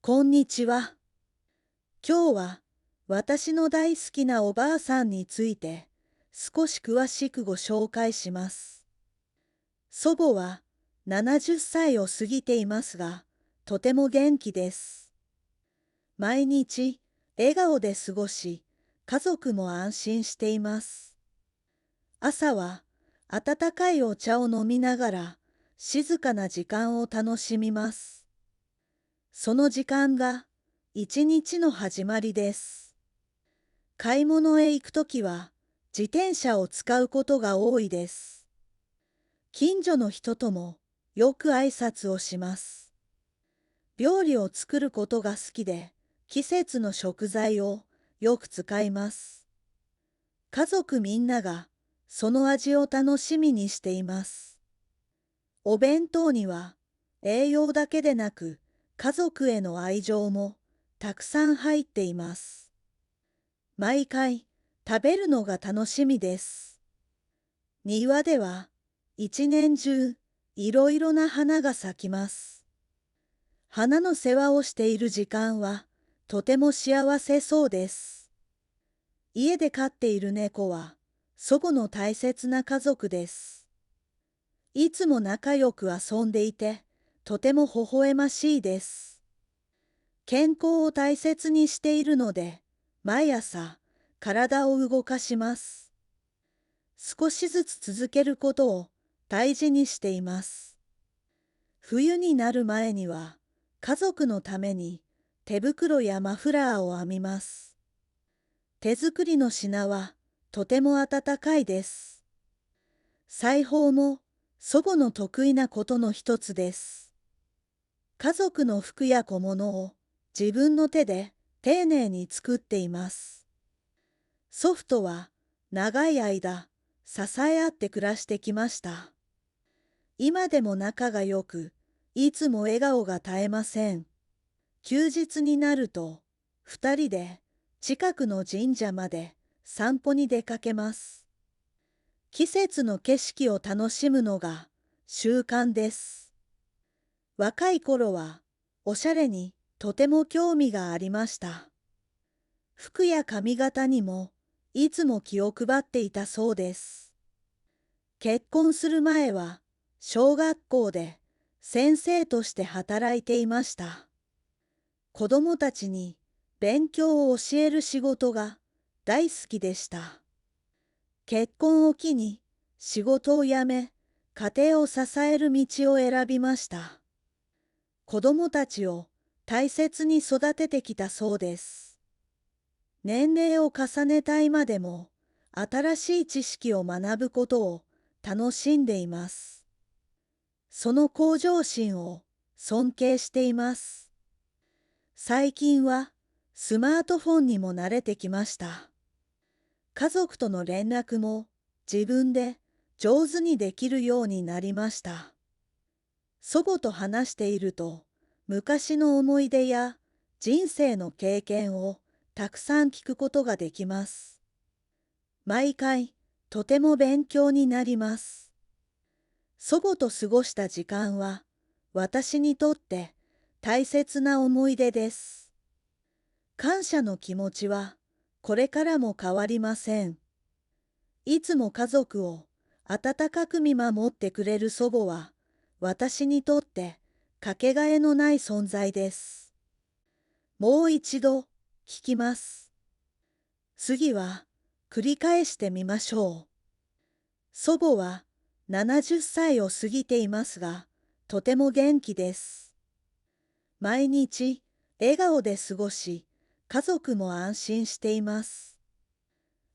こんにちは。今日は私の大好きなおばあさんについて少し詳しくご紹介します。祖母は70歳を過ぎていますが、とても元気です。毎日笑顔で過ごし、家族も安心しています。朝は温かいお茶を飲みながら静かな時間を楽しみます。その時間が一日の始まりです。買い物へ行くときは自転車を使うことが多いです。近所の人ともよく挨拶をします。料理を作ることが好きで、季節の食材をよく使います。家族みんながその味を楽しみにしています。お弁当には栄養だけでなく家族への愛情もたくさん入っています。毎回食べるのが楽しみです。庭では一年中いろいろな花が咲きます。花の世話をしている時間はとても幸せそうです。家で飼っている猫は祖母の大切な家族です。いつも仲良く遊んでいてとても微笑ましいです。健康を大切にしているので毎朝体を動かします。少しずつ続けることを大事にしています。冬になる前には家族のために手袋やマフラーを編みます。手作りの品はとても温かいです。裁縫も祖母の得意なことの一つです。家族の服や小物を自分の手で丁寧に作っています。祖父とは長い間支え合って暮らしてきました。今でも仲が良く、いつも笑顔が絶えません。休日になると、二人で近くの神社まで散歩に出かけます。季節の景色を楽しむのが習慣です。若い頃はおしゃれにとても興味がありました。服や髪型にもいつも気を配っていたそうです。結婚する前は小学校で先生として働いていました。子供たちに勉強を教える仕事が大好きでした。結婚を機に仕事を辞め、家庭を支える道を選びました。子供たちを大切に育ててきたそうです。年齢を重ねた今でも新しい知識を学ぶことを楽しんでいます。その向上心を尊敬しています。最近はスマートフォンにも慣れてきました。家族との連絡も自分で上手にできるようになりました。祖母と話していると昔の思い出や人生の経験をたくさん聞くことができます。毎回とても勉強になります。祖母と過ごした時間は私にとって大切な思い出です。感謝の気持ちはこれからも変わりません。いつも家族を温かく見守ってくれる祖母は私にとってかけがえのない存在です。もう一度聞きます。次は繰り返してみましょう。祖母は70歳を過ぎていますが、とても元気です。毎日笑顔で過ごし、家族も安心しています。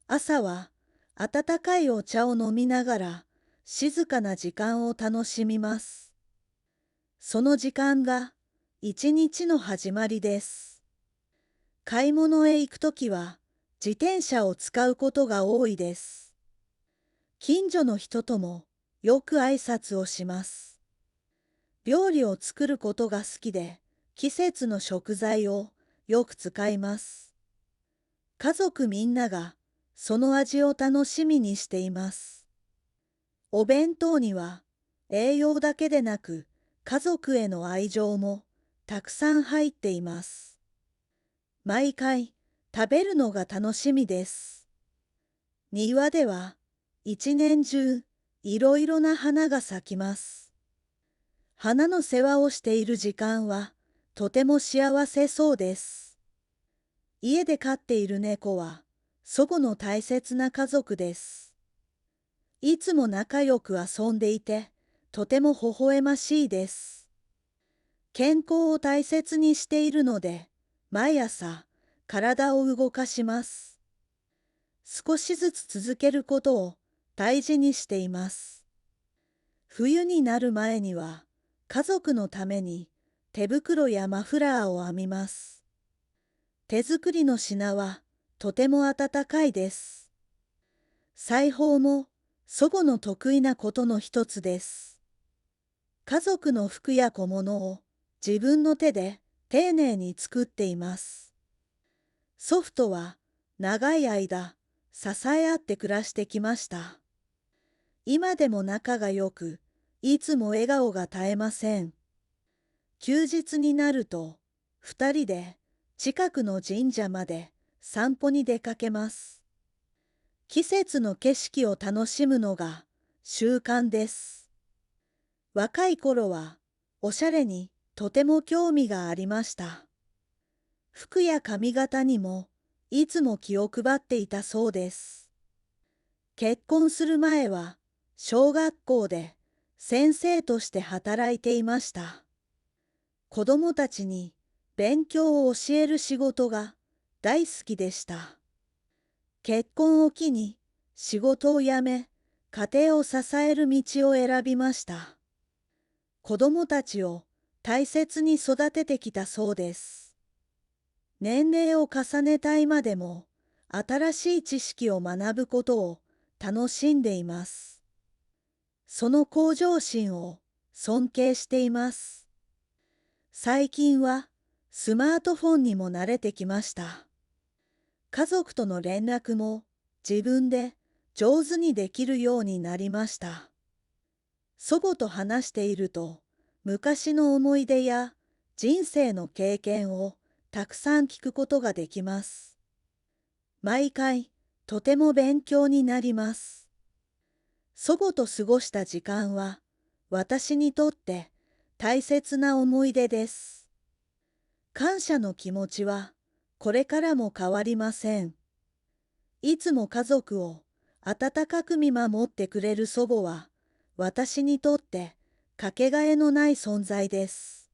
朝は温かいお茶を飲みながら静かな時間を楽しみます。その時間が一日の始まりです。買い物へ行くときは自転車を使うことが多いです。近所の人ともよく挨拶をします。料理を作ることが好きで、季節の食材をよく使います。家族みんながその味を楽しみにしています。お弁当には栄養だけでなく家族への愛情もたくさん入っています。毎回食べるのが楽しみです。庭では一年中いろいろな花が咲きます。花の世話をしている時間はとても幸せそうです。家で飼っている猫は祖母の大切な家族です。いつも仲良く遊んでいてとても微笑ましいです。健康を大切にしているので毎朝体を動かします。少しずつ続けることを大事にしています。冬になる前には家族のために手袋やマフラーを編みます。手作りの品はとても温かいです。裁縫も祖母の得意なことの一つです。家族の服や小物を自分の手で丁寧に作っています。祖父とは長い間支え合って暮らしてきました。今でも仲が良く、いつも笑顔が絶えません。休日になると、二人で近くの神社まで散歩に出かけます。季節の景色を楽しむのが習慣です。若い頃はおしゃれにとても興味がありました。服や髪型にもいつも気を配っていたそうです。結婚する前は小学校で先生として働いていました。子供たちに勉強を教える仕事が大好きでした。結婚を機に仕事を辞め、家庭を支える道を選びました。子供たちを大切に育ててきたそうです。年齢を重ねた今でも新しい知識を学ぶことを楽しんでいます。その向上心を尊敬しています。最近はスマートフォンにも慣れてきました。家族との連絡も自分で上手にできるようになりました。祖母と話していると昔の思い出や人生の経験をたくさん聞くことができます。毎回とても勉強になります。祖母と過ごした時間は私にとって大切な思い出です。感謝の気持ちはこれからも変わりません。いつも家族を温かく見守ってくれる祖母は私にとってかけがえのない存在です。